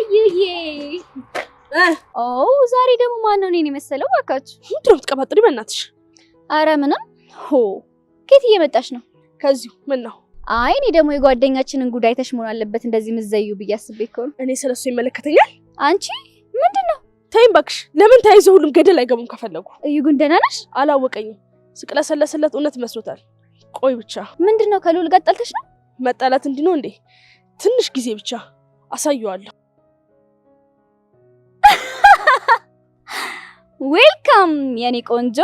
አዩዬ ዛሬ ደግሞ ማን ነው እኔን የመሰለው? እባካችሁ ምንድነው የምትቀባጥሪ? በእናትሽ። አረ ምንም። ከየት እየመጣሽ ነው? ከዚሁ። ምን ነው? አይ እኔ ደግሞ የጓደኛችንን ጉዳይ ተሽ መሆን አለበት እንደዚህ ምዘዩ ብዬ አስቤ እኮ ነው። እኔ ስለሱ ይመለከተኛል? አንቺ ምንድነው? ተይኝ እባክሽ። ለምን ተያይዘው ሁሉም ገደል አይገቡም ከፈለጉ? እዩ ግን ደህና ነሽ? አላወቀኝም። ስቅለሰለስለት እውነት መስሎታል። ቆይ ብቻ። ምንድነው ከሉል ጋር ጣልተሽ ነው? መጣላት እንዲህ ነው እንዴ? ትንሽ ጊዜ ብቻ አሳየዋለሁ። ዌልካም የኔ ቆንጆ።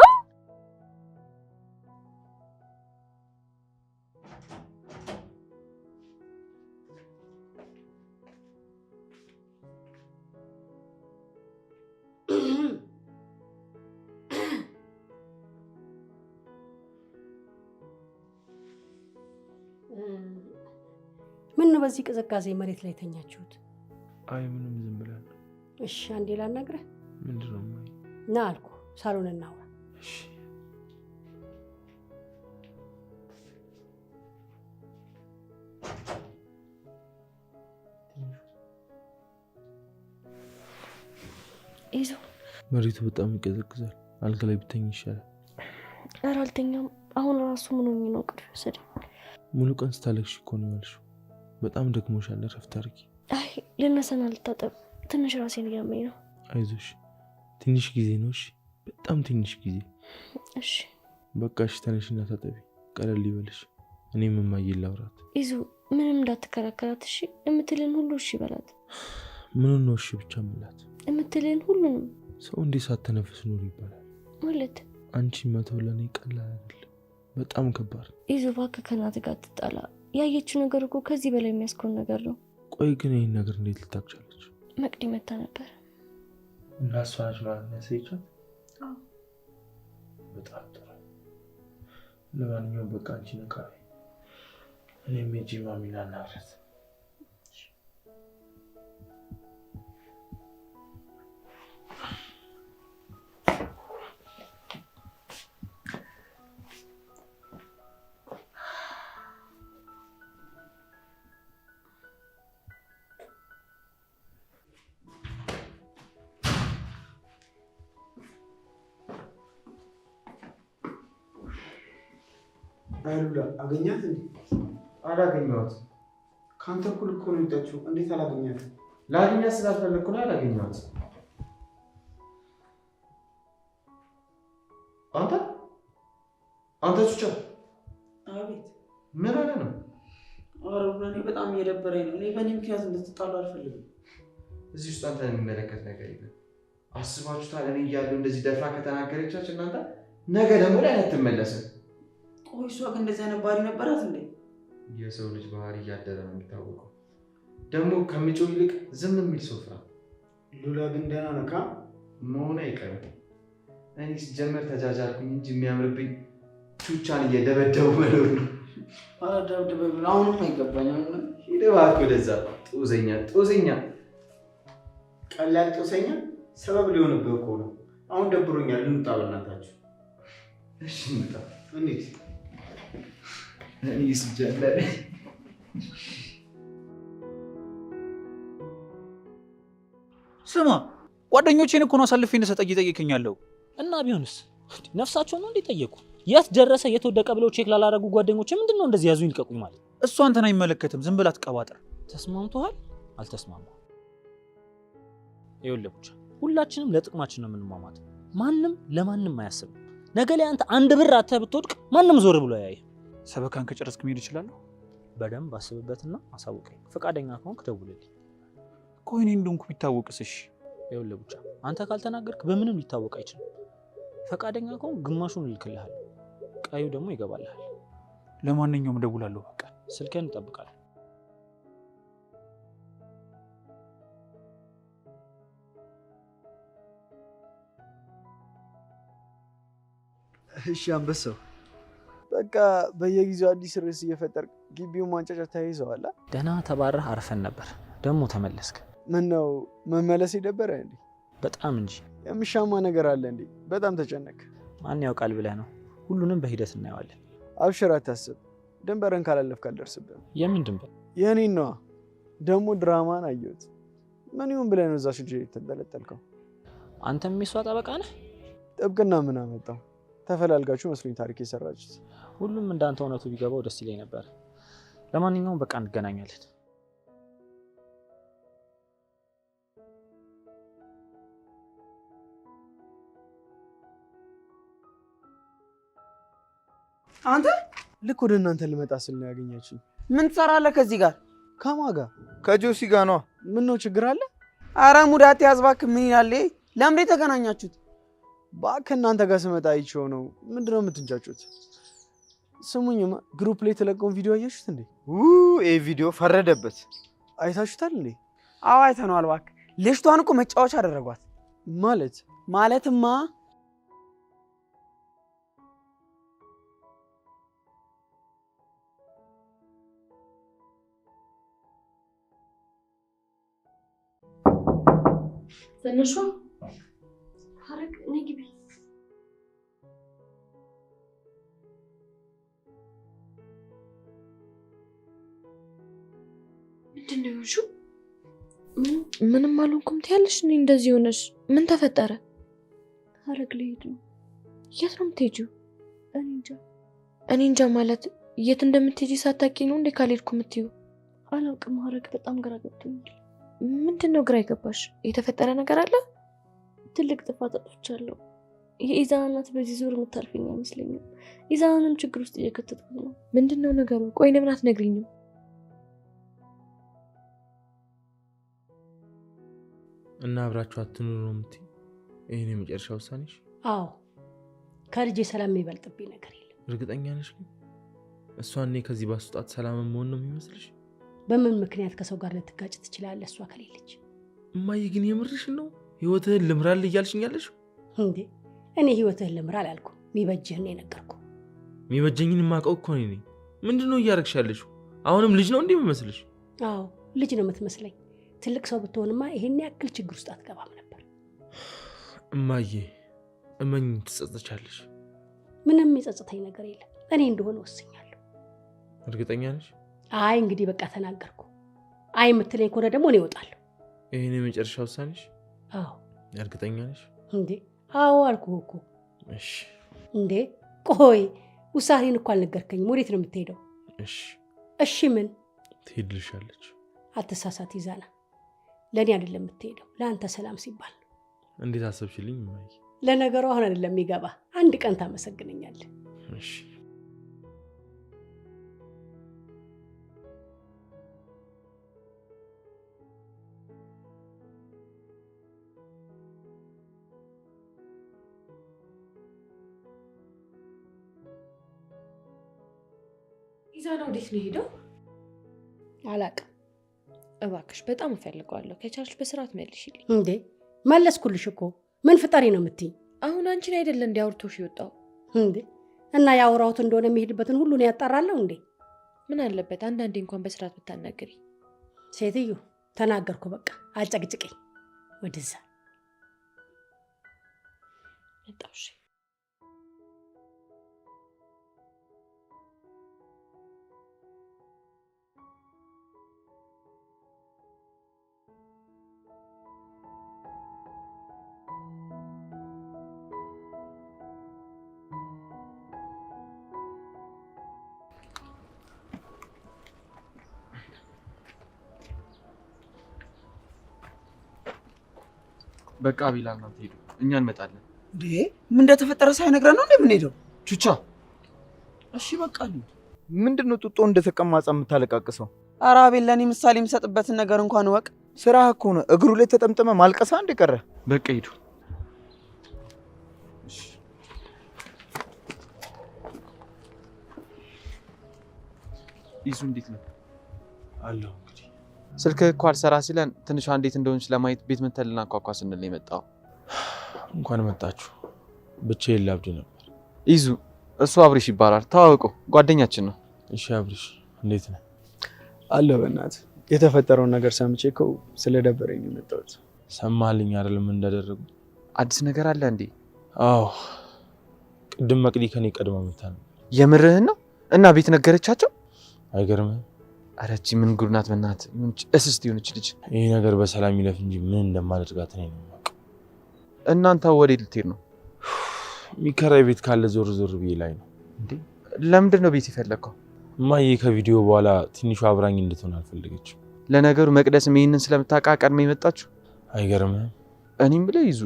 ምን ነው በዚህ ቅዝቃዜ መሬት ላይ ተኛችሁት? አይ ምንም ዝም ብለን። እሺ አንዴ ላናግረህ። ምንድነው? ና አልኩ ሳሎን እናውራ። እሺ ይዞ መሬቱ በጣም ይቀዘቅዛል። አልጋ ላይ ብተኝ ይሻላል። ኧረ አልተኛም። አሁን ራሱ ምን ሆኜ ነው ቅዱስ ሰደ ሙሉ ቀን ስታለቅሽ እኮ ነው ያልሽው። በጣም ደክሞሻል። እረፍት አድርጊ። አይ ልነሳና ልታጠብ ትንሽ ራሴን እያመኝ ነው። አይዞሽ ትንሽ ጊዜ ነው። እሺ በጣም ትንሽ ጊዜ። እሺ በቃ እሺ ተነሽና ታጠቢ። ቀለል ይበልሽ። እኔም እማዬን ላውራት። ይዞ ምንም እንዳትከራከራት እሺ። የምትልን ሁሉ እሺ በላት። ምኑን ነው እሺ ብቻ ምላት? የምትልን ሁሉንም። ሰው እንዴት ሳትተነፍስ ኖር ይባላል? ማለት አንቺ መተው ለኔ ቀላል አይደለም፣ በጣም ከባድ። ይዞ እባክህ ከእናትህ ጋር ትጣላ። ያየችው ነገር እኮ ከዚህ በላይ የሚያስኮን ነገር ነው። ቆይ ግን ይህን ነገር እንዴት ልታክቻለች? መቅዲ መታ ነበር እና እሷ ነች ማለት ነው ያሳየቻት? በጣም ጥሩ። ለማንኛውም በቃ አንቺ ነቃሪ፣ እኔም ሂጂ ማሚን አናግራት። አይሉላ አገኛት እንዴ? አላገኘኋት። ካንተ እኩል እኮ ነው የወጣችው። እንዴት አላገኛት? ላገኛት ስላልፈለኩ ነው ያላገኘኋት። አንተ ቹቻ። አቤት። ምን ሆነ ነው? ኧረ እኔ በጣም እየደበረኝ ነው። እኔ በእኔ ምክንያት እንድትጣሉ አልፈልግም። እዚህ ውስጥ አንተን የሚመለከት ነገር የለም። አስባችሁታል? እኔ እያለሁ እንደዚህ ደፍራ ከተናገረቻችሁ እናንተ ነገ ደግሞ ላይ አትመለስም። ቆይ እሷ ግን እንደዚህ አይነት ባህሪ ነበራት እንዴ? የሰው ልጅ ባህሪ እያደረ ነው የሚታወቀው። ደግሞ ከሚጮህ ይልቅ ዝም የሚል ሰው ፍራ። ሉላ ግን ደህና ነካ መሆን አይቀርም። እኔ ሲጀመር ተጃጃልኩኝ እንጂ የሚያምርብኝ ቹቻን እየደበደቡ መኖር ነው። ኧረ ደብድበኝ። አሁንም አይገባኝም። ሂድ እባክህ ወደዛ። ጦዘኛ ቀላል ጦሰኛ ሰበብ ሊሆንብህ እኮ ነው። አሁን ደብሮኛል። እንውጣ በእናታችሁ። እሺ እንውጣ። እንዴት? እኔ ሲጀመር ስማ፣ ጓደኞቼን እኮ ነው አሳልፌ እንድሰጥ እየጠየቀኝ ያለው። እና ቢሆንስ ነፍሳቸውን ነው እንዲጠየቁ? የት ደረሰ የት ወደቀ ብለው ቼክ ላላረጉ ጓደኞቼ ምንድነው እንደዚህ ያዙ ይልቀቁኝ ማለት? እሱ አንተን አይመለከትም። ዝም ብላ ትቀባጥር። ተስማምቶሃል? አልተስማማም። ይኸውልህ ብቻ ሁላችንም ለጥቅማችን ነው የምንማማት። ማንም ለማንም አያስብም። ነገ ላይ አንተ አንድ ብር አተህ ብትወድቅ ማንም ዞር ብሎ ያያይ። ሰበካን ከጨረስክ መሄድ እችላለሁ? በደንብ አስብበትና አሳውቀኝ። ፈቃደኛ ከሆንክ ደውልልኝ። ቆይ እኔ እንደሆንኩ ቢታወቅስ? እሺ ይኸውልህ ብቻ አንተ ካልተናገርክ በምንም ሊታወቅ አይችልም። ፈቃደኛ ከሆንክ ግማሹን እልክልሃለሁ፣ ቀዩ ደግሞ ይገባልሃል። ለማንኛውም እደውላለሁ። በቃ ስልክህን እጠብቃለሁ። እሺ አንበሳው፣ በቃ በየጊዜው አዲስ ርዕስ እየፈጠርክ ግቢውን ማንጫጫት ተያይዘዋል። ደህና ተባረህ አርፈን ነበር፣ ደግሞ ተመለስክ። ምን ነው መመለስ ይደበረ እንዴ? በጣም እንጂ። የሚሻማ ነገር አለ እንዴ? በጣም ተጨነክ። ማን ያውቃል ብለህ ነው? ሁሉንም በሂደት እናየዋለን። አብሽር፣ አታስብ። ድንበርን ካላለፍክ አልደርስብህም። የምን ድንበር? የኔን ነዋ። ደግሞ ድራማን አየሁት። ምን ይሁን ብለህ ነው እዛሽ ልጅ ተንጠለጠልከው? አንተም የሷ ጠበቃ ነህ? ጥብቅና ምን አመጣው? ተፈላልጋችሁ መስሎኝ ታሪክ የሰራችሁት። ሁሉም እንዳንተ እውነቱ ቢገባው ደስ ይለኝ ነበር። ለማንኛውም በቃ እንገናኛለን። አንተ ልክ ወደ እናንተ ልመጣ ስል ነው ያገኛችኝ። ምን ትሰራለህ ከዚህ ጋር? ከማን ጋር? ከጆሲ ጋር ነው። ምን ነው ችግር አለ? አረ ሙዳት ያዝ እባክህ። ምን ይላል? ለምን የተገናኛችሁት? እባክህ እናንተ ጋር ስመጣ አይቼው ነው። ምንድነው የምትንጫጩት? ስሙኝማ ግሩፕ ላይ የተለቀውን ቪዲዮ አያችሁት እንዴ? ይሄ ቪዲዮ ፈረደበት። አይታችሁታል እንዴ? አዎ አይተነዋል። እባክህ ልጅቷን እኮ መጫወቻ አደረጓት። ማለትማ ትንሿ ሐረግ ነይ ግቢ። ምንድን ነው የሆንሽው? ምንም አልሆንኩም ትያለሽ? እኔ እንደዚህ ሆነሽ ምን ተፈጠረ? ሐረግ ልሄድ ነው። የት ነው የምትሄጂው? እኔ እንጃ ማለት የት እንደምትሄጂ ሳታውቂ ነው እንዴ ካልሄድኩ የምትይው? አላውቅም ሐረግ፣ በጣም ግራ ገብቶኛል። ምንድን ነው ግራ የገባሽ? የተፈጠረ ነገር አለ? ትልቅ ጥፋት አጥፍቻለሁ። የኢዛና እናት በዚህ ዙር የምታልፈኝ አይመስለኝም። ኢዛናንም ችግር ውስጥ እየከተትኩት ነው። ምንድን ነው ነገሩ? ቆይ ለምን አትነግሪኝም? እና አብራችሁ አትኑሩ ነው የምትይው? ይሄ ነው የመጨረሻ ውሳኔሽ? አዎ፣ ከልጄ ሰላም የሚበልጥብኝ ነገር የለም። እርግጠኛ ነሽ ግን? እሷን እኔ ከዚህ ባስወጣት ሰላም መሆን ነው የሚመስልሽ? በምን ምክንያት ከሰው ጋር ልትጋጭ ትችላለህ እሷ ከሌለች? እማዬ ግን የምርሽን ነው? ህይወትህን ልምራል እያልሽኛለሽ እንዴ? እኔ ህይወትህን ልምራል አላልኩም፣ የሚበጅህን ነው የነገርኩህ። የሚበጀኝን የማውቀው እኮ እኔ ነኝ። ምንድነው እያደረግሽ ያለሽው? አሁንም ልጅ ነው እንዴ የምመስልሽ? አዎ ልጅ ነው የምትመስለኝ። ትልቅ ሰው ብትሆንማ ይሄን ያክል ችግር ውስጥ አትገባም ነበር። እማዬ እመኝ፣ ትጸጸቻለሽ። ምንም የሚጸጽተኝ ነገር የለም። እኔ እንደሆነ ወስኛለሁ። እርግጠኛ ነሽ? አይ እንግዲህ በቃ ተናገርኩ። አይ የምትለኝ ከሆነ ደግሞ እኔ እወጣለሁ። ይሄን የመጨረሻ ውሳኔሽ? አዎ። እርግጠኛ ነሽ? እንዴ አዎ አልኩህ እኮ። እሺ። እንዴ ቆይ ውሳኔን እኮ አልነገርከኝም። ወዴት ነው የምትሄደው? እሺ። እሺ ምን ትሄድልሻለች? አትሳሳት ይዛና፣ ለእኔ አይደለም የምትሄደው፣ ለአንተ ሰላም ሲባል። እንዴት አሰብሽልኝ እማዬ? ለነገሩ አሁን አይደለም የሚገባ፣ አንድ ቀን ታመሰግነኛለህ። እሺ። ኢዛና ወዴት ነው ሄደው? አላውቅም። እባክሽ በጣም እፈልገዋለሁ። ከቻልሽ በስርዓት መልሽልኝ። እንዴ መለስኩልሽ እኮ። ምን ፍጠሪ ነው የምትይኝ? አሁን አንቺን አይደለ እንዲ አውርቶሽ ይወጣው እንዴ? እና ያወራሁት እንደሆነ የሚሄድበትን ሁሉ ነው ያጣራለሁ እንዴ? ምን አለበት አንዳንዴ እንኳን በስርዓት ብታናገሪ። ሴትዮ ተናገርኩ፣ በቃ አጨቅጭቀኝ። ወደዛ መጣሽ። በቃ ቢላ እናንተ ሄዱ፣ እኛ እንመጣለን። እንዴ ምን እንደተፈጠረ ሳይነግረን ነው እንደምንሄደው? ቹቻ እሺ በቃ ነው። ምንድነው ጡጦ እንደተቀማጸ የምታለቃቅሰው? ኧረ አቤል፣ ለእኔ ምሳሌ የምሰጥበትን ነገር እንኳን ወቅ። ስራህ እኮ ነው። እግሩ ላይ ተጠምጥመ ማልቀሳ እንደቀረ። በቃ ሄዱ። ይዙ እንዴት ነው? አለሁ እንግዲህ። ስልክ እኮ አልሰራ ሲለን ትንሿ እንዴት እንደሆነች ለማየት ቤት መተን ልናኳኳ ስንል የመጣው። እንኳን መጣችሁ። ብቻዬን ላብድ ነበር። ይዙ እሱ አብሪሽ ይባላል። ተዋወቁ፣ ጓደኛችን ነው። እሺ አብሪሽ እንዴት ነህ? አለ በእናትህ የተፈጠረውን ነገር ሰምቼ እኮ ስለደበረኝ ነው የመጣሁት። ሰማልኝ አይደለም እንዳደረጉ? አዲስ ነገር አለ እንዴ? አዎ ቅድም መቅዲ ከኔ ቀድማ መታ ነው። የምርህን ነው? እና ቤት ነገረቻቸው? አይገርምህም? ኧረ እቺ ምን ጉድ ናት በእናትህ። እስስት ይሁንች ልጅ። ይሄ ነገር በሰላም ይለፍ እንጂ ምን እንደማደርጋት ነው የማውቀው። እናንተ ወዴት ልትሄድ ነው? የሚከራይ ቤት ካለ ዞር ዞር ብዬ ላይ ነው። እንዴ ለምንድን ነው ቤት የፈለግከው? እማዬ ከቪዲዮ በኋላ ትንሿ አብራኝ እንድትሆን አልፈለገችም። ለነገሩ መቅደስም ይሄንን ስለምታውቃ ቀድሜ የመጣችሁ አይገርምህም? እኔም ብለህ ይዙ።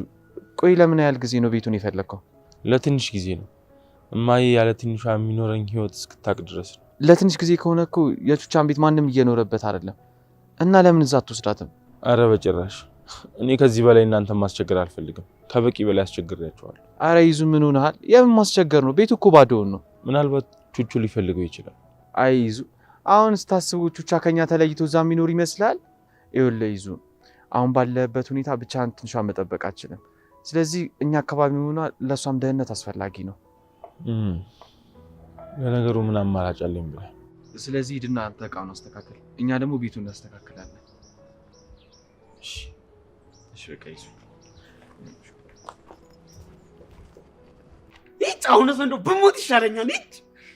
ቆይ ለምን ያህል ጊዜ ነው ቤቱን የፈለግከው? ለትንሽ ጊዜ ነው እማዬ፣ ያለ ትንሿ የሚኖረኝ ህይወት እስክታቅ ድረስ ነው። ለትንሽ ጊዜ ከሆነ እኮ የቹቻን ቤት ማንም እየኖረበት አይደለም እና ለምን እዛ አትወስዳትም? አረ በጭራሽ። እኔ ከዚህ በላይ እናንተን ማስቸገር አልፈልግም። ከበቂ በላይ አስቸግሬያቸዋለሁ። አረ ይዙ ምን ሆነሃል? የምን ማስቸገር ነው? ቤቱ እኮ ባዶውን ነው። ምናልባት ቹቹ ሊፈልገው ይችላል። አይ ይዙ፣ አሁን ስታስቡ ቹቻ ከኛ ተለይቶ እዛ የሚኖር ይመስላል? ይኸውልህ ይዙ፣ አሁን ባለበት ሁኔታ ብቻህን ትንሿን መጠበቅ አትችልም። ስለዚህ እኛ አካባቢ ሆኗ ለእሷም ደህንነት አስፈላጊ ነው። ለነገሩ ምን አማራጭ አለኝ ብለህ? ስለዚህ ሂድና አንተ እቃውን አስተካክል፣ እኛ ደግሞ ቤቱን እናስተካክላለን። እሺ በቃ ይዙ። አሁንስ እንደው ብሞት ይሻለኛል።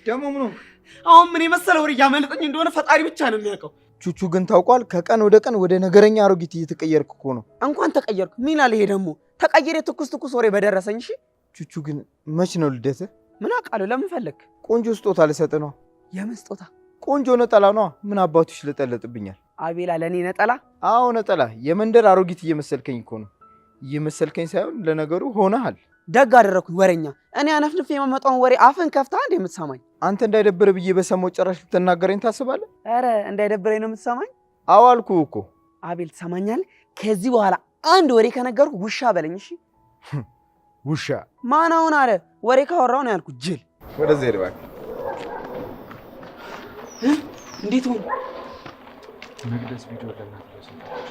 ደግሞ ምን ሆንክ? አሁን ምን የመሰለ ወሬ እያመለጠኝ እንደሆነ ፈጣሪ ብቻ ነው የሚያውቀው። ቹቹ ግን ታውቋል፣ ከቀን ወደ ቀን ወደ ነገረኛ አሮጊት እየተቀየርክ እኮ ነው። እንኳን ተቀየርኩ ምን አለ ይሄ ደግሞ ተቀየረ። ትኩስ ትኩስ ወሬ በደረሰኝ። እሺ ቹቹ ግን መች ነው ልደትህ? ምን አውቃለሁ። ለምን ፈለክ? ቆንጆ ስጦታ ልሰጥህ ነው። የምን ስጦታ? ቆንጆ ነጠላ ነው። ምን አባቱ ይሽለጠለጥብኛል? አቤላ ለኔ ነጠላ? አዎ ነጠላ። የመንደር አሮጊት እየመሰልከኝ እኮ ነው። እየመሰልከኝ ሳይሆን ለነገሩ ሆነሃል። ደግ አደረኩኝ ወሬኛ። እኔ አነፍንፍ የማመጣውን ወሬ አፍን ከፍታ እንደ የምትሰማኝ? አንተ እንዳይደብር ብዬ በሰማው ጭራሽ ልትናገረኝ ታስባለህ? ኧረ እንዳይደብረኝ ነው የምትሰማኝ? አዎ አልኩህ እኮ። አቤል ትሰማኛለህ? ከዚህ በኋላ አንድ ወሬ ከነገርኩ ውሻ በለኝ። እሺ ውሻ ማን አሁን አለ? ወሬ ካወራው ነው ያልኩት። ጅል ወደዚህ ሄድ እባክህ። እንዴት ሆነ? መቅደስ ቪዲዮ ለእናትህ ሰጣች።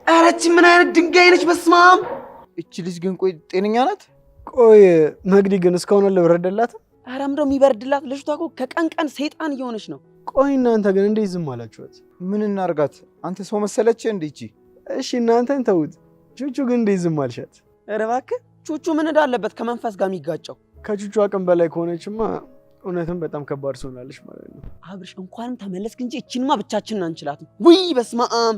ኧረ እቺ ምን አይነት ድንጋይ ነች? በስመ አብ። እቺ ልጅ ግን ቆይ ጤነኛ ናት? ቆይ መግዲ ግን እስካሁን አልበረደላትም? ኧረ ምንድነው የሚበርድላት? ልጅቷ እኮ ከቀን ቀን ሰይጣን እየሆነች ነው። ቆይ እናንተ ግን እንዴት ዝም አላችኋት? ምን እናርጋት? አንተ ሰው መሰለች እንዴ እቺ? እሺ እናንተን ተውት። ቹቹ ግን እንዴት ዝም አልሻት? ኧረ እባክህ ቹቹ ምን እንዳለበት ከመንፈስ ጋር የሚጋጨው? ከቹቹ አቅም በላይ ከሆነችማ እውነትም በጣም ከባድ ትሆናለች ማለት ነው። አብርሽ እንኳንም ተመለስክ እንጂ እቺንማ ብቻችንን አንችላትም። ውይ በስመ አብ።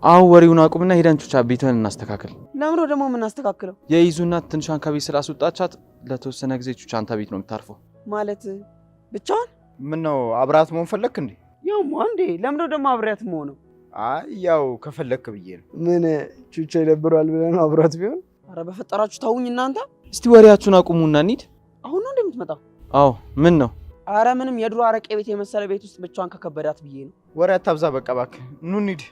አሁን ወሬውን አቁምና ሄደን ቹቻ ቤቷን እናስተካክል። ለምን ነው ደግሞ የምናስተካክለው? የይዙ እናት ትንሿን ከቤት ስላስወጣቻት ለተወሰነ ጊዜ ቹቻ አንተ ቤት ነው የምታርፈው። ማለት ብቻዋን? ምን ነው አብራት መሆን ፈለክ እንዴ? ያውማ እንዴ። ለምን ነው ደግሞ አብሬያት መሆነው? አይ ያው ከፈለክ ብዬ ነው። ምን ቹቻ ይደብራል ብለህ ነው አብራት ቢሆን? ኧረ በፈጠራችሁ ተውኝ እናንተ። እስቲ ወሬያችሁን አቁሙና እንሂድ። አሁን ነው እንደምትመጣው? አዎ ምን ነው? ኧረ ምንም የድሮ አረቄ ቤት የመሰለ ቤት ውስጥ ብቻዋን ከከበዳት ብዬ ነው። ወሬ አታብዛ በቃ እባክህ። ኑ እንሂድ።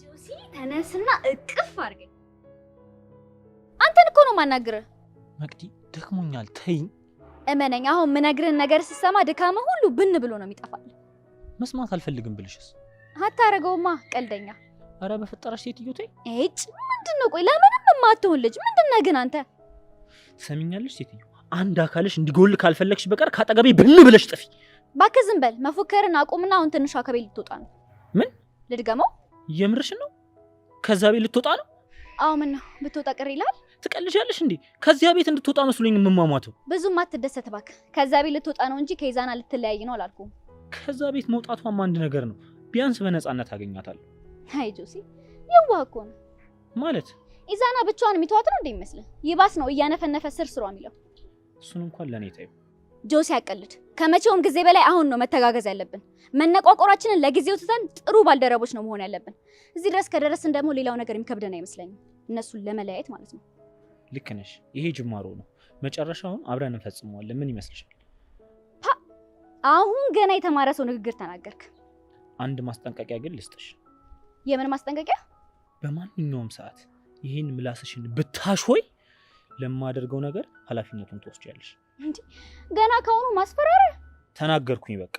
ጆሲ ተነስና እቅፍ አድርገኝ። አንተን እኮ ነው የማናግርህ። መቅዲ ደክሞኛል፣ ተይኝ። እመነኝ፣ አሁን ምነግርህን ነገር ስሰማ ድካማ ሁሉ ብን ብሎ ነው የሚጠፋል። መስማት አልፈልግም ብልሽስ? አታረገውማ ቀልደኛ። አረ በፈጠረሽ ሴትዮ ተይ። እጭ ምንድነው? ቆይ ለምንም የማትሆን ልጅ ምንድነው ግን አንተ? ሰሚኛለሽ ሴትዮ፣ አንድ አካልሽ እንዲጎል ካልፈለግሽ በቀር ካጠገቤ ብን ብለሽ ጥፊ። እባክህ ዝም በል። መፎከርን አቁምና አሁን ትንሿ ከቤት ልትወጣ ነው። ምን ልድገመው? የምርሽን ነው? ከዛ ቤት ልትወጣ ነው? አዎ ምን ነው ብትወጣ ቅር ይላል? ትቀልሻለሽ እንዴ? ከዚያ ቤት እንድትወጣ መስሎኝ የምሟሟተው። ብዙም አትደሰት እባክህ። ከዛ ቤት ልትወጣ ነው እንጂ ከይዛና ልትለያይ ነው አላልኩም። ከዛ ቤት መውጣቷም አንድ ነገር ነው። ቢያንስ በነፃነት አገኛታለሁ። አይ ጆሲ የዋህ እኮ ነው ማለት። ኢዛና ብቻዋን የሚተዋት ነው እንደሚመስልህ? ይባስ ነው እያነፈነፈ ስር ስሯ የሚለው። እሱን እንኳን ለኔ ታዩ። ጆሲ ያቀልድ። ከመቼውም ጊዜ በላይ አሁን ነው መተጋገዝ ያለብን። መነቋቆራችንን ለጊዜው ትተን ጥሩ ባልደረቦች ነው መሆን ያለብን። እዚህ ድረስ ከደረስን ደግሞ ሌላው ነገር የሚከብደን አይመስለኝም። እነሱን ለመለያየት ማለት ነው። ልክ ነሽ። ይሄ ጅማሮ ነው። መጨረሻውን አብረን እንፈጽመዋለን። ምን ይመስልሻል? አሁን ገና የተማረ ሰው ንግግር ተናገርክ። አንድ ማስጠንቀቂያ ግን ልስጥሽ። የምን ማስጠንቀቂያ? በማንኛውም ሰዓት ይሄን ምላስሽን ብታሾይ ለማደርገው ነገር ኃላፊነቱን ትወስጃለሽ። እንዴ ገና ከሆኑ ማስፈራሪያ ተናገርኩኝ። በቃ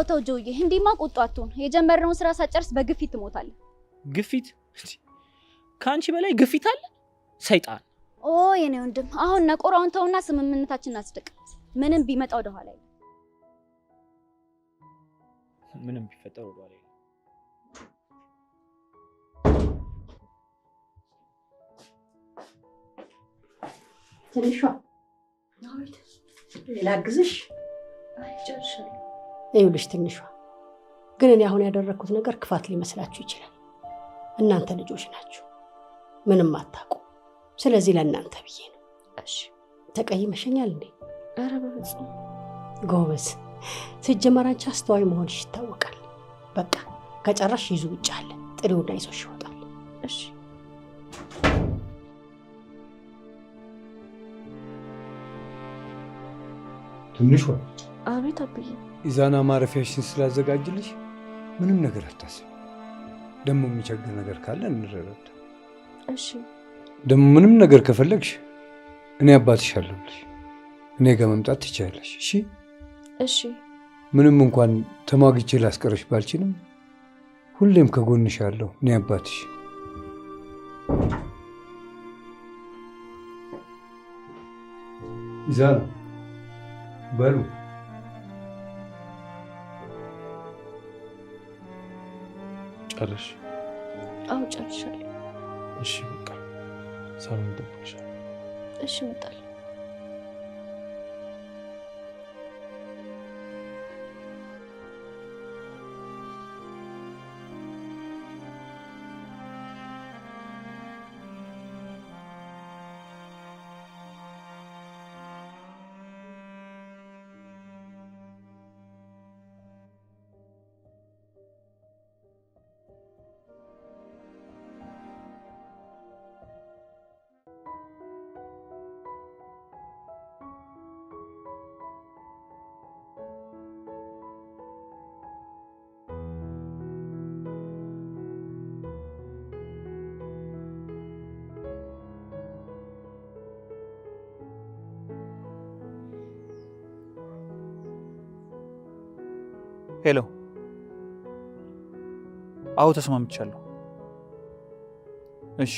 ተው ጆዬ፣ እንዲማ ቁጡ አትሁን። የጀመርነውን ስራ ሳጨርስ በግፊት ትሞታለህ። ግፊት? ከአንቺ በላይ ግፊት አለ? ሰይጣን። ኦ የኔ ወንድም፣ አሁን ነቆራውን ተውና ስምምነታችንን አጽድቅ። ምንም ቢመጣ ወደ ኋላ አይደል። ምንም ቢፈጠር ወደ ኋላ። ትንሿ ላግዝሽ? ጨርሻለሁ። ይኸውልሽ ትንሿ፣ ግን እኔ አሁን ያደረግኩት ነገር ክፋት ሊመስላችሁ ይችላል። እናንተ ልጆች ናችሁ፣ ምንም አታውቁ። ስለዚህ ለእናንተ ብዬ ነው። እሺ። ተቀይመሽኛል እንዴ? ኧረ በፍጹም። ጎበዝ። ሲጀመር አንቺ አስተዋይ መሆንሽ ይታወቃል። በቃ ከጨረሽ ይዙ ውጭ አለ፣ ጥሪውና ይዞሽ ይወጣል። እሺ። ትንሿ አቤት አብዬ። ኢዛና ማረፊያሽን ስላዘጋጅልሽ ምንም ነገር አታስብ። ደግሞ የሚቸግር ነገር ካለ እንረዳዳ። እሺ። ደግሞ ምንም ነገር ከፈለግሽ እኔ አባትሽ አለሁልሽ። እኔ ጋር መምጣት ትችያለሽ። እሺ? እሺ። ምንም እንኳን ተሟግቼ ላስቀረሽ ባልችልም ሁሌም ከጎንሽ አለሁ። እኔ አባትሽ። ኢዛና በሉ ጨርሽ? አዎ ጨርሻለሁ። እሺ በቃ ሳሎን እጠብቅሻለሁ። እሺ እመጣለሁ። ሄሎ። አዎ ተስማምቻለሁ። እሺ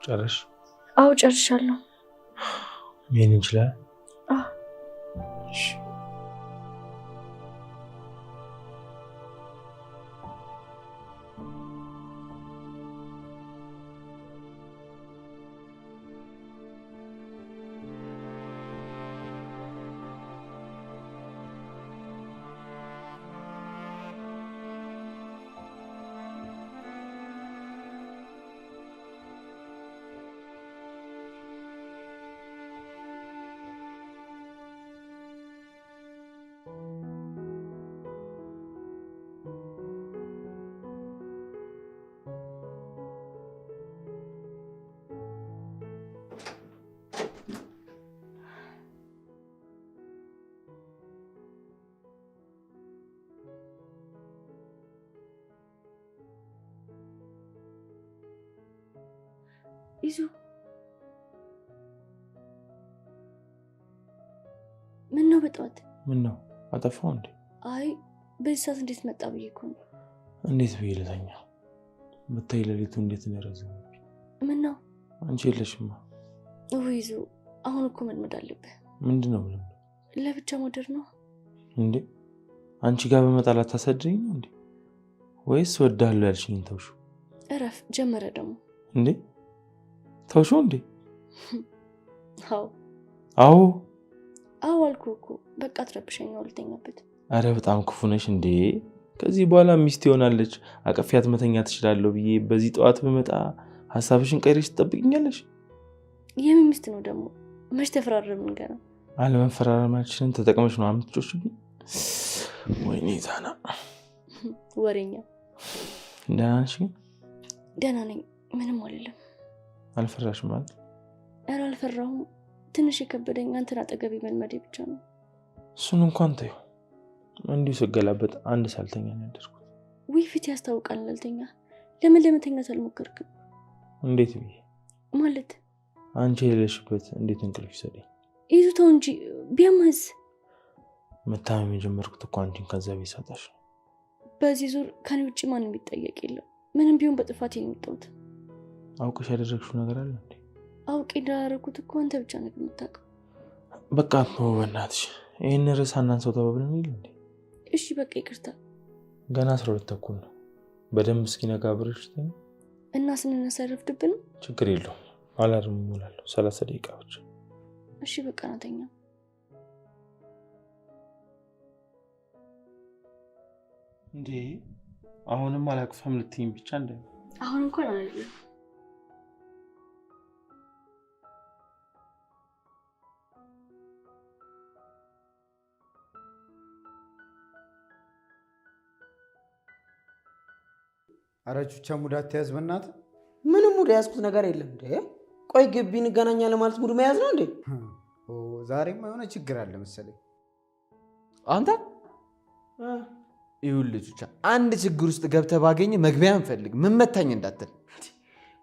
ጨርሽ? አዎ ጨርሻለሁ። ምን እንችላለን? እሺ ይዙ ምን ነው በጠዋት? ምን ነው አጠፋው እንዴ? አይ በዚህ ሰዓት እንዴት መጣ ብዬ እኮ ነው። እንዴት ብዬ ልተኛ? ብታይ ሌሊቱ እንዴት እንደረዘመ። ምን ነው አንቺ የለሽማ። ይዙ አሁን እኮ መልመድ አለብህ። ምንድን ነው ምን? ለብቻ ሞደር ነው እንዴ? አንቺ ጋር በመጣል አታሳድሪኝ እንዴ? ወይስ ወዳለሁ ያልሽኝ ተውሹ? እረፍ ጀመረ ደግሞ እንዴ? ተውሹ እንዴ? አዎ አዎ አዎ አልኩህ እኮ። በቃ አትረብሸኝ፣ ልተኛበት። አረ በጣም ክፉ ነሽ እንዴ። ከዚህ በኋላ ሚስት ይሆናለች አቀፊያት መተኛ ትችላለሁ ብዬ በዚህ ጠዋት በመጣ ሐሳብሽን ቀይረሽ ትጠብቅኛለሽ? የምን ሚስት ነው ደግሞ? መች ተፈራረምን ገና? አለመፈራረማችንን ተጠቅመሽ ነው አምጥጮሽብኝ። ወይኔ ዛና ወሬኛ። ደህና ነሽ ግን? ደህና ነኝ፣ ምንም አልልም። አልፈራሽም ማለት? ኧረ አልፈራሁም። ትንሽ የከበደኝ አንተን አጠገቤ መልመዴ ብቻ ነው። እሱን እንኳን ተይው። እንዲሁ ስገላበጥ አንድ ሳልተኛ ነው ያደርኩት። ውይ ፊት ያስታውቃል። አልተኛ። ለምን ለመተኛት አልሞከርክም? እንዴት ብዬ ማለት? አንቺ የሌለሽበት እንዴት እንቅልፍ ይሰጠኝ? ይዙተው እንጂ ቢያማዝ። መታመም የጀመርኩት እኮ አንቺን ከዛ ቤት ሳጣሽ ነው። በዚህ ዙር ከኔ ውጭ ማንም የሚጠየቅ የለም። ምንም ቢሆን በጥፋቴ ነው የመጣሁት። አውቀሽ ያደረግሽው ነገር አለ እንዴ? አውቄ እንዳደረኩት እኮ አንተ ብቻ ነው የምታውቀው። በቃ በእናትሽ ይህን ርዕስ አናንሳው ተባብለን ይል እንዴ? እሺ በቃ ይቅርታ። ገና 12 ተኩል ነው። በደንብ እስኪነጋ አብረሽ ተኝ እና ስንነሳ ረፍድብን። ችግር የለውም አላርም እሞላለሁ 30 ደቂቃ ብቻ። እሺ በቃ ናተኛ። እንዴ አሁንም አላቅፈም ልትይኝ ብቻ እንደ አሁን እንኳን አይደለም። ኧረ ቹቻ ሙድ አትያዝ በእናትህ። ምንም ሙድ የያዝኩት ነገር የለም እንዴ። ቆይ ግቢ እንገናኛለን ማለት ሙድ መያዝ ነው እንዴ? ዛሬማ የሆነ ችግር አለ መሰለኝ። አንተ ይኸውልህ ቹቻ አንድ ችግር ውስጥ ገብተህ ባገኘ መግቢያ እንፈልግ ምን መታኝ እንዳትል።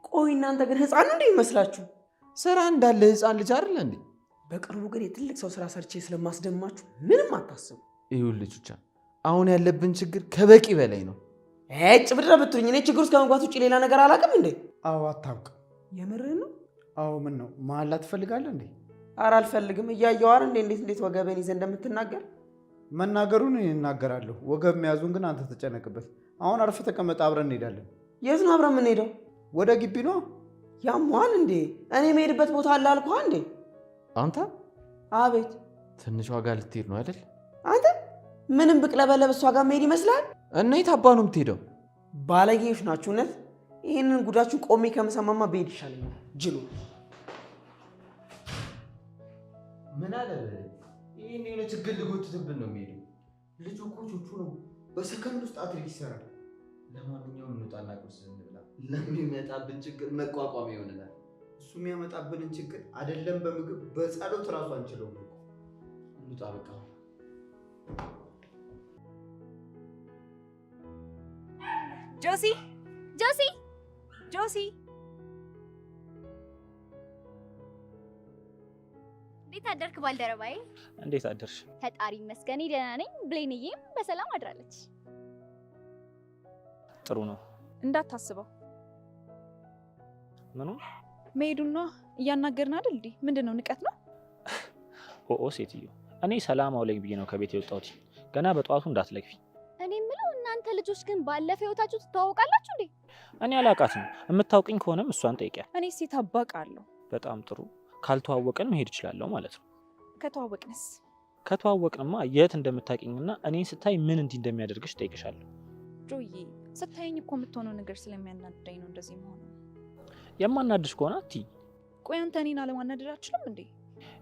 ቆይ እናንተ ግን ህፃን ነው እንዴ ይመስላችሁ? ስራ እንዳለ ህፃን ልጅ አይደል እንዴ? በቅርቡ ግን የትልቅ ሰው ስራ ሰርቼ ስለማስደማችሁ ምንም አታስቡ። ይኸውልህ ቹቻ አሁን ያለብን ችግር ከበቂ በላይ ነው። ብድረ ብትሉኝ እኔ ችግር ውስጥ ከመግባት ውጭ ሌላ ነገር አላውቅም እንዴ? አዎ አታውቅም። የምርህን ነው? አዎ ምን ነው መሀላ ትፈልጋለህ እንዴ? ኧረ አልፈልግም። እያየሁ አይደል እንዴት ወገቤን ይዘህ እንደምትናገር። መናገሩን እናገራለሁ፣ ወገብ መያዙን ግን አንተ ተጨነቅበት። አሁን አርፈህ ተቀመጥ፣ አብረን እንሄዳለን። የት ነው አብረን የምንሄደው? ወደ ግቢ ነው። ያሟል እንዴ? እኔ የምሄድበት ቦታ አለ አልኩህ እንዴ? አንተ አቤት። ትንሽ ዋጋ ልትሄድ ነው አይደል? አንተ ምንም ብቅለበለብ እሷ ጋር መሄድ ይመስላል? እና የት አባ ነው የምትሄደው? ባለጌዎች ናችሁ እውነት። ይህንን ጉዳችሁ ቆሜ ከምሰማማ ብሄድ ይሻለኛል። ጅሉ ምን አለ ይህን የሆነ ችግር ልጎትትብን ነው የሚሄዱ። ልጁ እኮ ቹቹ ነው፣ በሰከንድ ውስጥ አትሪክ ይሰራል። ለማንኛውም እንውጣና ቁርስ እንብላ። ለሚመጣብን ችግር መቋቋም ይሆንናል። እሱ የሚያመጣብንን ችግር አይደለም በምግብ በጸሎት እራሱ አንችለውም። እንውጣ በቃ። ጆሲ ጆሲ ጆሲ፣ እንዴት አደርክ ባልደረባዬ? እንዴት አደርሽ? ፈጣሪ ይመስገን ደህና ነኝ። ብሌንዬም በሰላም አድራለች። ጥሩ ነው። እንዳታስበው። ምኑ? መሄዱና እያናገርን አይደል እንዴ? ምንድነው ንቀት ነው? ኦኦ ሴትዮ፣ እኔ ሰላም አውለኝ ብዬ ነው ከቤት የወጣሁት። ገና በጠዋቱ እንዳትለግፊ። እኔ የምለው እናንተ ልጆች ግን ባለፈው ህይወታችሁ ትተዋወቃላችሁ እንዴ? እኔ አላውቃትም። የምታውቅኝ ከሆነም እሷን ጠይቂያት። እኔ ሴት አባቃለሁ። በጣም ጥሩ። ካልተዋወቅን መሄድ እችላለሁ ማለት ነው። ከተዋወቅንስ? ከተዋወቅንማ የት እንደምታውቂኝና እኔን ስታይ ምን እንዲህ እንደሚያደርግሽ ጠይቅሻለሁ። ጆዬ፣ ስታየኝ እኮ የምትሆነው ነገር ስለሚያናድደኝ ነው እንደዚህ መሆኑ። የማናድሽ ከሆነ አትይ። ቆይ አንተ እኔን አለማናደድ አትችልም እንዴ?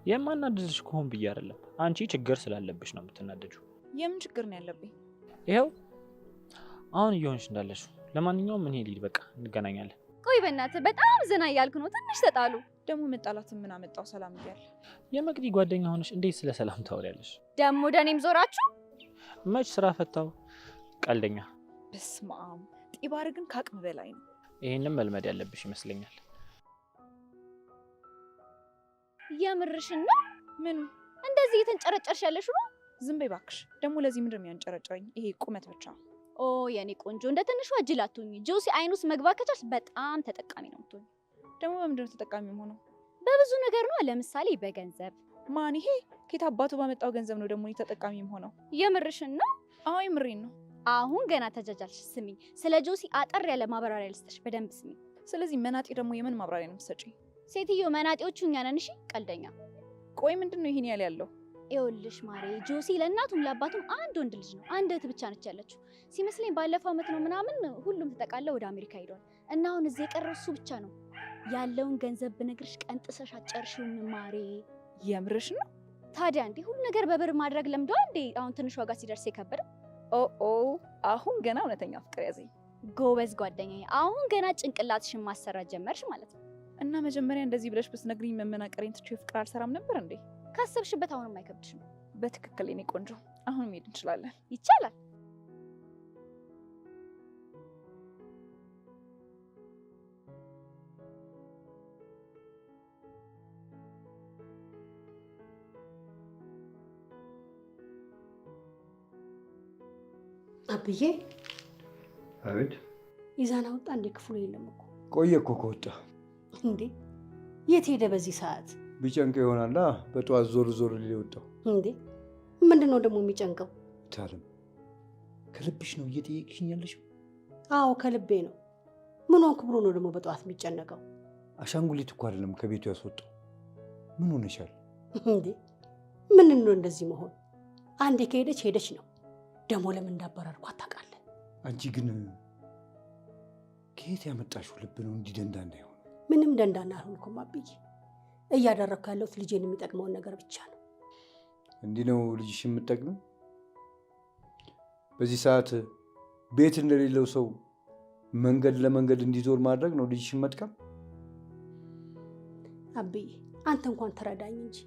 የማናድድሽ ከሆን ብዬ አይደለም፣ አንቺ ችግር ስላለብሽ ነው የምትናደጂው። የምን ችግር ነው ያለብኝ? ይኸው አሁን እየሆንሽ እንዳለሽ። ለማንኛውም ምን ሄድ በቃ እንገናኛለን። ቆይ በእናትህ በጣም ዘና እያልክ ነው። ትንሽ ተጣሉ። ደግሞ መጣላትን ምን አመጣው? ሰላም እያለ የመቅዲ ጓደኛ ሆነሽ እንዴት ስለ ሰላም ታወሪያለሽ? ደግሞ ደኔም ዞራችሁ። መች ስራ ፈታው ቀልደኛ። በስመ አብ። ጢባር ግን ከአቅም በላይ ነው። ይሄንን መልመድ ያለብሽ ይመስለኛል። የምርሽን ነው? ምን እንደዚህ እየተንጨረጨርሽ ያለሽ ነው? ዝም በይ እባክሽ። ደግሞ ለዚህ ምንድን ነው የሚያንጨረጨረኝ? ይሄ ቁመት ብቻ። ኦ የኔ ቆንጆ፣ እንደ ትንሿ ጅል አትሁኚ። ጆሲ አይን ውስጥ መግባት ከቻልሽ በጣም ተጠቃሚ ነው የምትሆኚ። ደግሞ በምንድን ነው ተጠቃሚ የሆነው? በብዙ ነገር ነው። ለምሳሌ በገንዘብ። ማን? ይሄ ከየት አባቱ ባመጣው ገንዘብ ነው ደግሞ ተጠቃሚ የሆነው? የምርሽን ነው? አዎ የምሬን ነው። አሁን ገና ተጃጃልሽ። ስሚኝ፣ ስለ ጆሲ አጠር ያለ ማብራሪያ ልስጥሽ። በደንብ ስሚኝ። ስለዚህ መናጤ ደግሞ የምን ማብራሪያ ነው የምትሰጪኝ? ሴትዮ፣ መናጤዎቹ እኛ ነን። እሺ ቀልደኛ። ቆይ ምንድን ነው ይሄን ያለው? ይኸውልሽ ማሬ፣ ጆሲ ለእናቱም ለአባቱም አንድ ወንድ ልጅ ነው። አንድ እህት ብቻ ነች ያለችው። ሲመስለኝ ባለፈው ዓመት ነው ምናምን ሁሉም ተጠቃለው ወደ አሜሪካ ሄዷል። እና አሁን እዚህ የቀረው እሱ ብቻ ነው። ያለውን ገንዘብ ብነግርሽ ቀንጥሰሽ አጨርሽውም ማሬ። የምርሽ ነው? ታዲያ እንዴ ሁሉ ነገር በብር ማድረግ ለምደዋል እንዴ? አሁን ትንሽ ዋጋ ሲደርስ የከበደው። ኦ አሁን ገና እውነተኛ ፍቅር ያዘኝ። ጎበዝ ጓደኛዬ፣ አሁን ገና ጭንቅላትሽን ማሰራት ጀመርሽ ማለት ነው። እና መጀመሪያ እንደዚህ ብለሽ ብትነግሪኝ መመናቀሬን ትቼ ፍቅር አልሰራም ነበር እንዴ? ካሰብሽበት አሁንም አይከብድሽም። በትክክል የኔ ቆንጆ፣ አሁን መሄድ እንችላለን። ይቻላል። አብዬ። አቤት። ይዛና ወጣ እንዴ? ክፍሉ የለም እኮ። ቆየ እኮ ከወጣ። እንዴ የት ሄደ በዚህ ሰዓት? ቢጨንቀ ይሆናላ በጠዋት ዞር ዞር ሊወጣው። እንዴ ምንድነው ደግሞ የሚጨንቀው? ታለም ከልብሽ ነው እየጠየቅሽኝ ያለሽው? አዎ ከልቤ ነው። ምን ሆንክ ብሎ ነው ደግሞ በጠዋት የሚጨነቀው? አሻንጉሊት እኮ አይደለም ከቤቱ ያስወጣው። ምን ሆነሻል እንዴ? ምን ነው እንደዚህ መሆን? አንዴ ከሄደች ሄደች ነው። ደግሞ ለምን እንዳባረርኳት ታውቃለህ? አንቺ ግን ከየት ያመጣሽው ልብ ነው እንዲህ ደንዳና ይሆን? ምንም ደንዳና አልሆንኩም አብዬ። እያደረግኩ ያለሁት ልጄን የሚጠቅመውን ነገር ብቻ ነው። እንዲህ ነው ልጅሽ የምትጠቅመው? በዚህ ሰዓት ቤት እንደሌለው ሰው መንገድ ለመንገድ እንዲዞር ማድረግ ነው ልጅሽን መጥቀም? አብዬ አንተ እንኳን ተረዳኝ እንጂ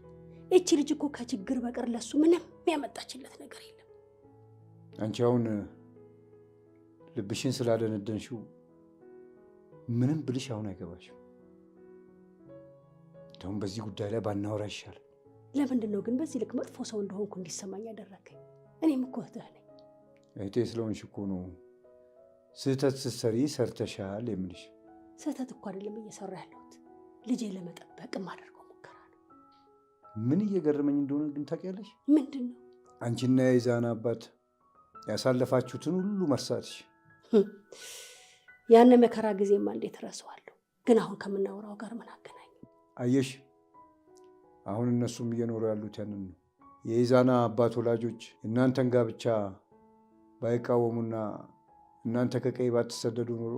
እቺ ልጅ እኮ ከችግር በቀር ለሱ ምንም ያመጣችለት ነገር የለም። አንቺ አሁን ልብሽን ስላደነደንሽው ምንም ብልሽ አሁን አይገባሽም። እንደውም በዚህ ጉዳይ ላይ ባናወራ ይሻላል። ለምንድን ነው ግን በዚህ ልክ መጥፎ ሰው እንደሆንኩ እንዲሰማኝ ያደረገኝ? እኔም እኮ እህትህ ነኝ። እህቴ ስለሆንሽ እኮ ነው ስህተት ስትሰሪ ሰርተሻል የምልሽ። ስህተት እኮ አይደለም እየሰራ ያለሁት፣ ልጄ ለመጠበቅ የማደርገው ሙከራ ነው። ምን እየገረመኝ እንደሆነ ግን ታውቂያለሽ? ምንድን ነው? አንቺና የኢዛና አባት ያሳለፋችሁትን ሁሉ መርሳትሽ። ያን መከራ ጊዜማ እንዴት እረሳዋለሁ? ግን አሁን ከምናወራው ጋር ምን አገናኝ? አየሽ፣ አሁን እነሱም እየኖሩ ያሉት ያንን ነው። የኢዛና አባት ወላጆች እናንተን ጋብቻ ባይቃወሙና እናንተ ከቀይ ባትሰደዱ ኖሮ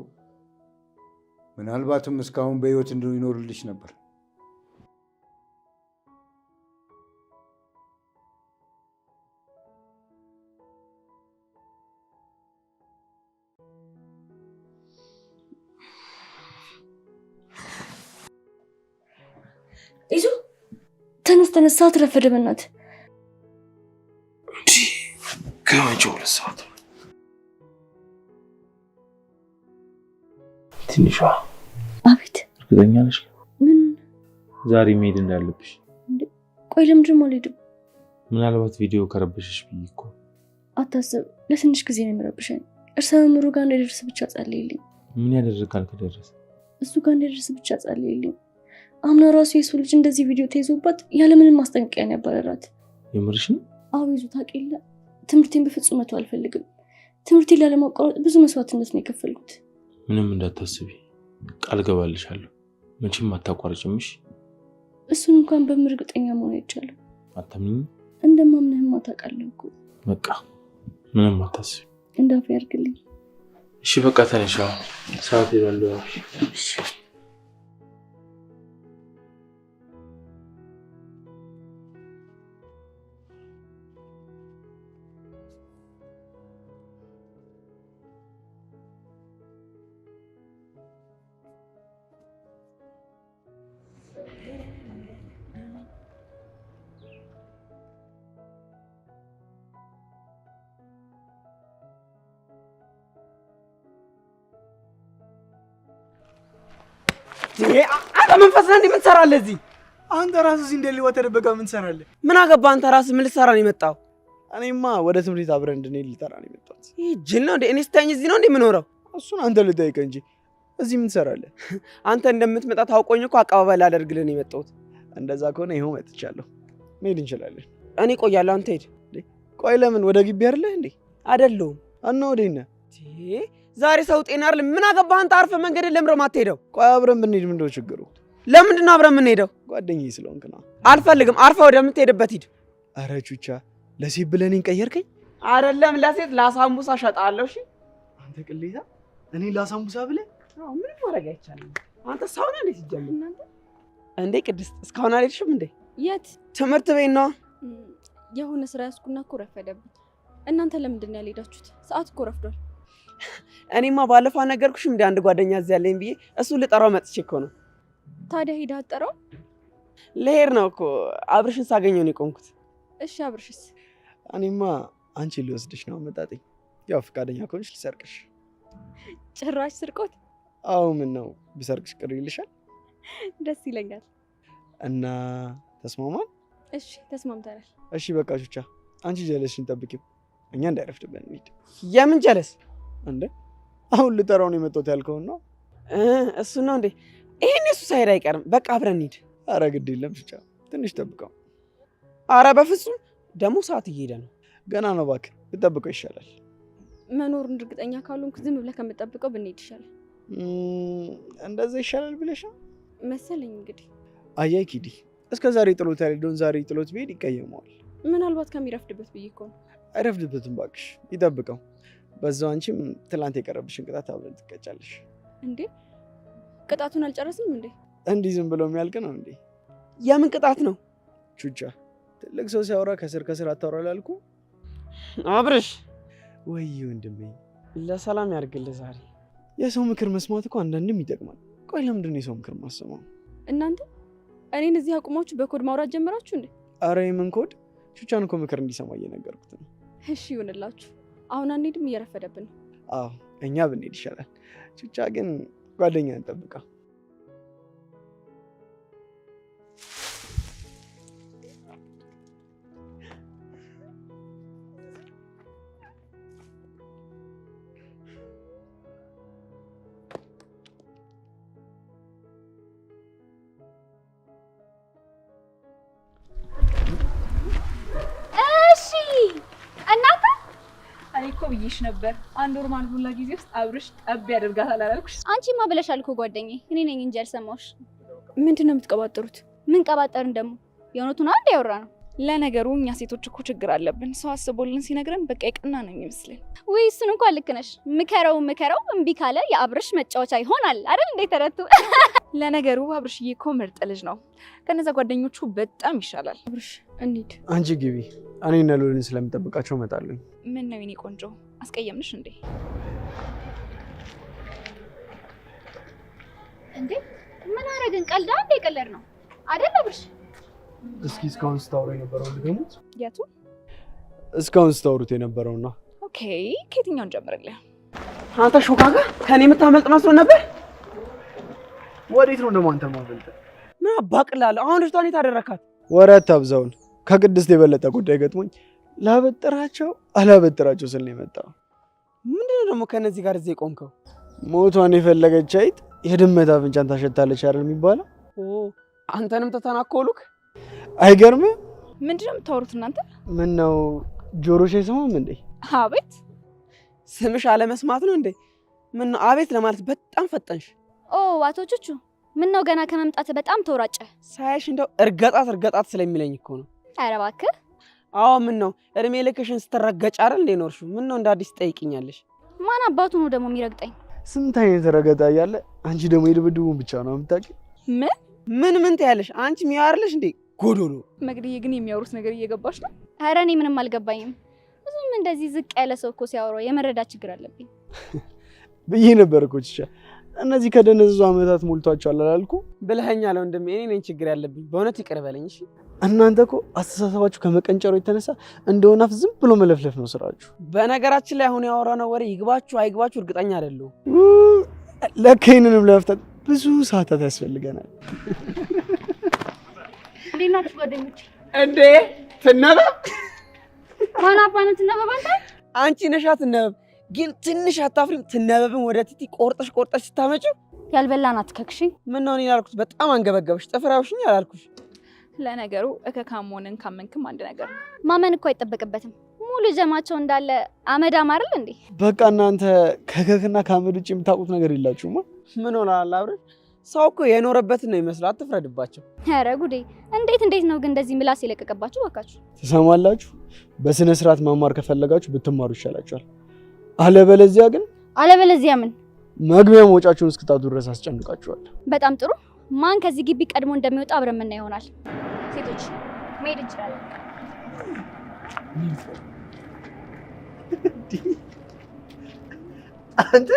ምናልባትም እስካሁን በህይወት እንዲኖርልሽ ነበር። ይዞ ተነስ፣ ሰዓት ረፈደ። በእናትህ ከመቼው 2 ሰዓት ትንሿ። አቤት። እርግጠኛ ነሽ ምን ዛሬ መሄድ እንዳለብሽ? ቆይ ለምንድን ነው አልሄድም? ምናልባት ቪዲዮ ከረበሸሽ ብዬ እኮ። አታስብ፣ ለትንሽ ጊዜ ነው የሚረብሸኝ። እርሰ መምሩ ጋር እንደደርስ ብቻ ጸልይልኝ። ምን ያደርጋል ከደረሰ? እሱ ጋር እንደደርስ ብቻ ጸልይልኝ። አምና ራሱ የሱ ልጅ እንደዚህ ቪዲዮ ተይዞባት ያለምንም ማስጠንቀቂያ ነው ያባረራት። የምርሽ ነው? አዎ ይዞ ታውቂለ። ትምህርቴን በፍጹም መተው አልፈልግም። ትምህርቴን ላለማቋረጥ ብዙ መስዋዕትነት ነው የከፈልኩት። ምንም እንዳታስቢ፣ ቃል ገባልሻለሁ። መቼም አታቋርጭምሽ። እሱን እንኳን በምን እርግጠኛ መሆን አይቻልም። አታምኚኝ? እንደማምንህማ ታውቃለህ እኮ። በቃ ምንም አታስቢ። እንዳፍ ያርግልኝ። እሺ በቃ ተነሽ፣ ሰዓት ይላል። እሺ አንተ መንፈስ ነህ እንዴ? ምን ትሰራለህ እዚህ? አንተ ራስህ እዚህ እንደ ሊወጣ ተደበቀ ምን ትሰራለህ? ምን አገባህ አንተ ራስህ ምን ልትሰራ ነው የመጣው? እኔማ ወደ ትምህርት ቤት አብረን እንድንሄድ ልጠራ ነው የመጣሁት። ይህ ጅል ነው እንዴ? እኔ ስተኝ እዚህ ነው እንዴ የምኖረው? እሱን አንተ ልጠይቀህ እንጂ እዚህ ምን ትሰራለህ? አንተ እንደምትመጣ ታውቆኝ እኮ አቀባበል ላደርግልህ ነው የመጣሁት። እንደዛ ከሆነ ይኸው መጥቻለሁ። መሄድ እንችላለን። እኔ ቆያለሁ፣ አንተ ሄድ። ቆይ ለምን? ወደ ግቢ አይደለህ እንዴ? አይደለሁም። እና ወዴት ነህ? ዛሬ ሰው ጤና አይደል? ምን አገባህ አንተ? አርፈህ መንገድን ለምንድን ነው የማትሄደው? ቆይ አብረን ብንሄድ ምንድን ነው ችግሩ? ለምንድን ነው አብረን የምንሄደው? ጓደኛዬ ስለሆንክ ነው። አልፈልግም። አርፈህ ወደምትሄድበት ሂድ። ኧረ ቹቻ፣ ለሴት ብለህ እኔን ቀየርከኝ? አይደለም ለሴት ለአሳምቡሳ እሸጣለሁ። እሺ አንተ ቅሌታ፣ እኔ ለአሳምቡሳ ብለህ? አዎ ምንም ማድረግ አይቻልም። አንተ ሰው ነህ እንዴ ሲጀምር? እንዴ ቅድስት እስካሁን አልሄድሽም እንዴ? የት? ትምህርት ቤት ነው። የሆነ ስራ ያስኩና እኮ ረፈደብኝ። እናንተ ለምንድን ነው ያልሄዳችሁት? ሰዓት እኮ ረፍዷል። እኔማ ባለፈው ነገርኩሽም እንደ አንድ ጓደኛ እዚህ ያለኝ ብዬ እሱ ልጠራው መጥቼ እኮ ነው። ታዲያ ሄደህ አጠራው? ልሄድ ነው እኮ አብርሽን ሳገኘው ነው የቆምኩት። እሺ አብርሽስ? እኔማ አንቺን ልወስድሽ ነው አመጣጤ። ያው ፈቃደኛ ከሆንሽ ልሰርቅሽ። ጭራሽ ስርቆት? አዎ ምን ነው ብሰርቅሽ ቅር ይልሻል? ደስ ይለኛል። እና ተስማማን? እሺ ተስማምተናል። እሺ በቃ ቹቻ፣ አንቺ ጀለስሽን ጠብቂው፣ እኛ እንዳይረፍድብን እንሂድ። የምን ጀለስ እንዴ? አሁን ልጠራው ነው የመጣሁት ያልከውን ነው? እሱ ነው እንዴ? ይሄን እሱ ሳይሄድ አይቀርም። በቃ አብረን እንሂድ። ኧረ ግድ የለም ቹቻ፣ ትንሽ ጠብቀው። ኧረ በፍጹም ደግሞ ሰዓት እየሄደ ነው። ገና ነው እባክህ፣ ብጠብቀው ይሻላል። መኖሩን እርግጠኛ ካልሆንኩ ዝም ብለህ ከምጠብቀው ብንሄድ ይሻላል። እንደዛ ይሻላል ብለሽ መሰለኝ። እንግዲህ አያይ ኪዲ፣ እስከ ዛሬ ጥሎት ያልሄደውን ዛሬ ጥሎት ቢሄድ ይቀየመዋል። ምናልባት ከሚረፍድበት ብዬ እኮ ነው። አይረፍድበትም እባክሽ፣ ይጠብቀው። በዛው አንቺም ትላንት የቀረብሽን ቅጣት አብረን ትቀጫለሽ። እንዴ ቅጣቱን አልጨረስንም እንዴ? እንዲህ ዝም ብሎ የሚያልቅ ነው እንዴ? የምን ቅጣት ነው? ቹቻ፣ ትልቅ ሰው ሲያወራ ከስር ከስር አታወራ ላልኩ። አብርሽ ወይ ወንድሜ፣ ለሰላም ያድርግልህ። ዛሬ የሰው ምክር መስማት እኮ አንዳንድም ይጠቅማል። ቆይ ለምንድን ነው የሰው ምክር ማሰማው? እናንተ እኔን እዚህ አቁማችሁ በኮድ ማውራት ጀምራችሁ እንዴ? አረ የምን ኮድ? ቹቻን እኮ ምክር እንዲሰማ እየነገርኩት ነው። እሺ ይሁንላችሁ። አሁን አንሄድም፣ እየረፈደብን ነው። አዎ እኛ ብንሄድ ይሻላል። ቹቻ ግን ጓደኛ እንጠብቃ። ብዬሽ ነበር። አንድ ወር ማልሞላ ጊዜ ውስጥ አብርሽ ጠብ ያደርጋታል አላልኩሽ? አንቺማ ብለሻል እኮ ጓደኛዬ። እኔ ነኝ እንጂ ያልሰማሁሽ። ምንድን ነው የምትቀባጠሩት? ምን ቀባጠርን ደግሞ? የእውነቱን አንድ ያወራ ነው። ለነገሩ እኛ ሴቶች እኮ ችግር አለብን። ሰው አስቦልን ሲነግረን በቃ የቀና ነው የሚመስለን። ወይ እሱን እንኳን ልክ ነሽ። ምከረው እምቢ ካለ የአብርሽ መጫወቻ ይሆናል አይደል? እንዴ ተረቱ። ለነገሩ አብርሽዬ እኮ ምርጥ ልጅ ነው። ከነዛ ጓደኞቹ በጣም ይሻላል። አብርሽ እንሂድ። አንቺ ግቢ። እኔ እና ሎልን ስለምጠብቃቸው እመጣለሁ። ምን ነው የኔ ቆንጆ፣ አስቀየምንሽ እንዴ? እንዴ ምን አረግን? ቀልዳ እንዴ? ቀለር ነው አይደል አብርሽ? እስኪ እስካሁን ስታወሩ የነበረው ልገሙት። የቱ? እስካሁን ስታወሩት የነበረውና። ኦኬ፣ ከየትኛውን ጀምርልህ? አንተ ሾካካ ከኔ የምታመልጥ መስሎ ነበር። ወዴት ነው ደግሞ አንተ ማመልጥ? ምን አባቅላለሁ። አሁን ልጅቷን የት አደረካት? ወሬ አታብዛውን። ከቅድስት የበለጠ ጉዳይ ገጥሞኝ ላበጥራቸው አላበጥራቸው ስል ነው የመጣው። ምንድነው ደግሞ ከነዚህ ጋር እዚህ የቆምከው? ሞቷን የፈለገች አይጥ የድመት አፍንጫን ታሸታለች አይደል የሚባለው? አንተንም ተተናኮሉክ? አይገርምም? ምንድነው የምታወሩት እናንተ? ምን ነው ጆሮሽ አይሰማም እንዴ? አቤት። ስምሽ አለመስማት ነው እንዴ? ምን ነው አቤት ለማለት በጣም ፈጠንሽ። አቶ ቹቹ ምን ነው ገና ከመምጣት በጣም ተወራጨ። ሳይሽ እንደው እርገጣት ስለሚለኝ እኮ ነው። ኧረ እባክህ። አዎ ምን ነው እድሜ ልክሽን ስትረገጭ አይደል እንዴ ኖርሽው? ምን ነው እንደ አዲስ ጠይቅኛለሽ? ማን አባቱ ነው ደግሞ የሚረግጠኝ? ስንት አይነት ረገጣ እያለ አንቺ ደግሞ የድብድቡን ብቻ ነው የምታውቂው። ምን ትያለሽ? አንቺ ሚያርልሽ እንዴ ጎዶሎ። መግደዬ ግን የሚያወሩት ነገር እየገባሽ ነው? ኧረ እኔ ምንም አልገባኝም። ብዙም እንደዚህ ዝቅ ያለ ሰው እኮ ሲያወራው የመረዳት ችግር አለብኝ ብዬ ነበር እኮ ቻ። እነዚህ ከደነዘዙ ዓመታት ሞልቷቸዋል አላልኩ? ብለኸኛል ወንድሜ። እኔ ነኝ ችግር ያለብኝ። በእውነት ይቅር በለኝ እሺ። እናንተ እኮ አስተሳሰባችሁ ከመቀንጨሩ የተነሳ እንደሆነ አፍ ዝም ብሎ መለፍለፍ ነው ስራችሁ። በነገራችን ላይ አሁን ያወራነው ወሬ ይግባችሁ አይግባችሁ እርግጠኛ አይደለሁም። ለካ ይሄንንም ለመፍታት ብዙ ሰዓታት ያስፈልገናል። እንዴት ናችሁ ጓደኞቼ? እንዴ ትነበብ? ማን አባነ ትነበብ? አንቺ ነሻ ትነበብ። ግን ትንሽ አታፍሪም? ትነበብን ወደ ቲቲ ቆርጠሽ ስታመጪው ያልበላናት ከክሽ። ምን ነው እኔ ያልኩት በጣም አንገበገብሽ። ጥፍራውሽኝ አላልኩሽ? ለነገሩ እከካሞንን ካመንክም አንድ ነገር ነው። ማመን እኮ አይጠበቅበትም። ሙሉ ጀማቸው እንዳለ አመዳም አይደል እንዴ? በቃ እናንተ ከከክና ከአመድ ውጭ የምታውቁት ነገር የላችሁማ። ምን ሆናል አብረን? ሰው እኮ የኖረበትን ነው ይመስላል። አትፍረድባቸው። ኧረ ጉዴ! እንዴት ነው ግን እንደዚህ ምላስ የለቀቀባችሁ? ባካችሁ ትሰማላችሁ? በስነ ስርዓት መማር ከፈለጋችሁ ብትማሩ ይሻላችኋል። አለበለዚያ ምን መግቢያ መውጫችሁን እስክታጡ ድረስ አስጨንቃችኋል። በጣም ጥሩ። ማን ከዚህ ግቢ ቀድሞ እንደሚወጣ አብረን የምናየው ይሆናል። ሴቶች መሄድ እንችላለን። አንተ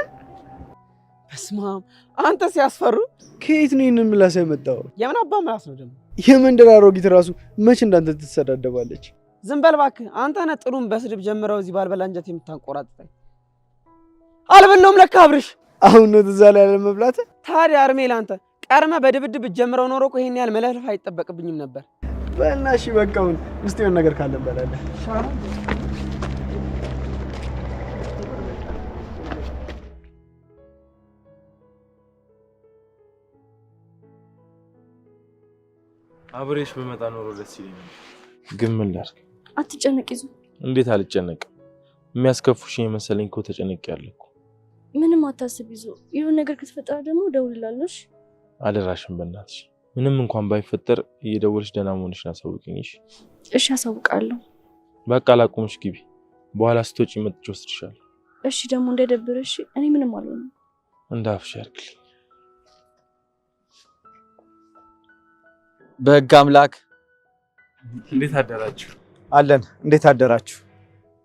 በስመ አብ! አንተ ሲያስፈሩ። ከየት ነው ይሄንን ምላስ ያመጣው? የምን አባ ምላስ ነው ደግሞ? የመንደር አሮጊት ራሱ መች እንዳንተ ትሰዳደባለች? ዝም በል እባክህ። አንተ ነህ ጥሩን በስድብ ጀምረው እዚህ ባልበላ እንጀት የምታንቆራጥጠኝ። አልበላውም ለካ አብርሽ። አሁን ነው ትዝ አለ ያለ መብላት። ታዲያ እርሜ ላንተ ቀርመ በድብድብ ጀምረው ኖሮ እኮ ይሄን ያህል መለፍለፍ አይጠበቅብኝም ነበር። በልና እሺ በቃ አሁን ውስጥ የሆነ ነገር ካለ እንበላለን። አብሬሽ በመጣ ኖሮ ደስ ይለኛል። ግን ምን ላድርግ? አትጨነቅ ይዙ። እንዴት አልጨነቅም? የሚያስከፉሽኝ የመሰለኝ እኮ ተጨነቅያለሁ እኮ። ምንም አታስብ ይዙ። ይሁን ነገር ከተፈጠረ ደግሞ እደውልልሃለሁ። አደራሽን በእናትሽ ምንም እንኳን ባይፈጠር እየደወልሽ ደህና መሆንሽን አሳውቂኝ። እሺ አሳውቃለሁ። በቃ ላቁምሽ፣ ግቢ። በኋላ ስትወጪ መጥቼ ወስድሻለሁ። እሺ ደግሞ እንዳይደብርሽ። እኔ ምንም አልሆንም። እንዳፍሽ ያርግልኝ። በህግ አምላክ እንዴት አደራችሁ? አለን። እንዴት አደራችሁ?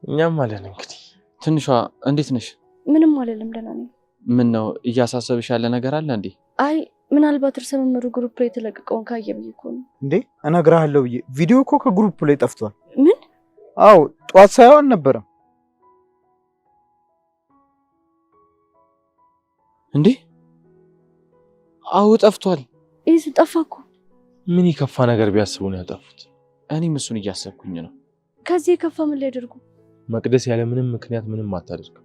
እኛም አለን። እንግዲህ ትንሿ እንዴት ነሽ? ምንም አልልም፣ ደህና ነኝ። ምን ነው እያሳሰብሽ ያለ ነገር አለ እንዴ? አይ ምናልባት እርሰ መምህሩ ግሩፕ ላይ የተለቀቀውን ካየ ብዬ እኮ ነው። እንዴ እነግርሃለሁ ብዬ ቪዲዮ እኮ ከግሩፕ ላይ ጠፍቷል። ምን? አዎ ጠዋት ሳይሆን አልነበረም እንዴ? አዎ ጠፍቷል። ይህ ጠፋ እኮ። ምን ይከፋ ነገር ቢያስቡ ነው ያጠፉት? እኔም እሱን እያሰብኩኝ ነው። ከዚህ የከፋ ምን ሊያደርጉ? መቅደስ ያለ ምንም ምክንያት ምንም አታደርግም።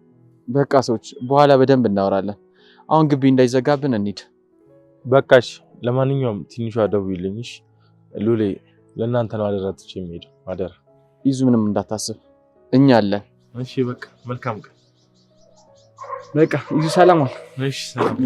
በቃ ሰዎች በኋላ በደንብ እናወራለን። አሁን ግቢ እንዳይዘጋብን እንሂድ። በቃሽ። ለማንኛውም ትንሿ ደውይልኝ። ሉሌ ለእናንተ ነው አደራ ትቼ የሚሄደው። አደራ ይዙ፣ ምንም እንዳታስብ፣ እኛ አለን። እሺ በቃ መልካም ቀን። በቃ ይዙ፣ ሰላም። እሺ ሰላም።